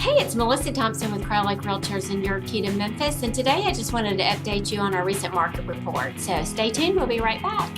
Hey, it's Melissa Thompson with Crye-Leike Realtors in your Key To Memphis, and today I just wanted to update you on our recent market report. So stay tuned, we'll be right back.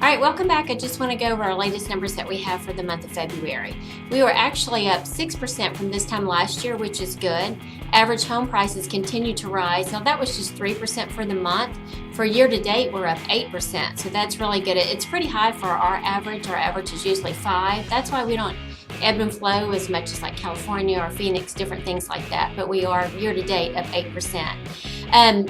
All right, welcome back. I just want to go over our latest numbers that we have for the month of February. We were actually up 6% from this time last year, which is good. Average home prices continue to rise. Now that was just 3% for the month. For year to date, we're up 8%. So that's really good. It's pretty high for our average. Our average is usually 5. That's why we don't ebb and flow as much as like California or Phoenix, different things like that. But we are year to date up 8%.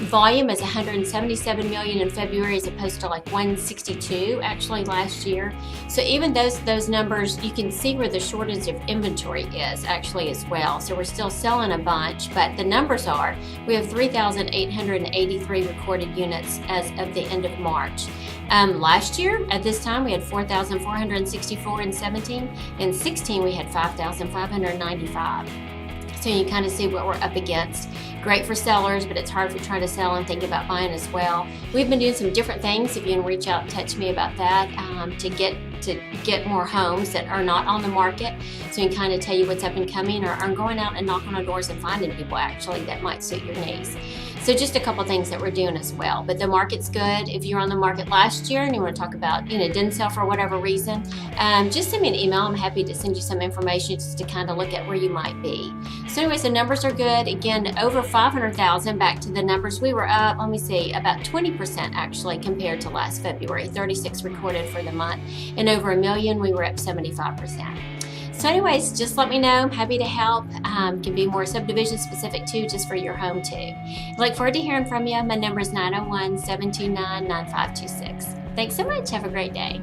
Volume is 177 million in February as opposed to like 162 actually last year. So even those numbers, you can see where the shortage of inventory is actually as well. So we're still selling a bunch, but the numbers are, we have 3,883 recorded units as of the end of March. Last year at this time we had 4,464 in 17. In 16 we had 5,595. So you kind of see what we're up against. Great for sellers, but it's hard if you're trying to sell and think about buying as well. We've been doing some different things. If you can reach out and touch me about that to get more homes that are not on the market, so we can kind of tell you what's up and coming, or I'm going out and knocking on doors and finding people actually that might suit your needs. So just a couple things that we're doing as well. But the market's good. If you're on the market last year and you want to talk about, didn't sell for whatever reason, just send me an email. I'm happy to send you some information just to kind of look at where you might be. So anyways, the numbers are good. Again, over 500,000 back to the numbers. We were up, let me see, about 20% actually compared to last February. 36 recorded for the month. And over 1 million, we were up 75%. So anyways, just let me know. I'm happy to help. Can be more subdivision specific too, just for your home too. I look forward to hearing from you. My number is 901-729-9526. Thanks so much. Have a great day.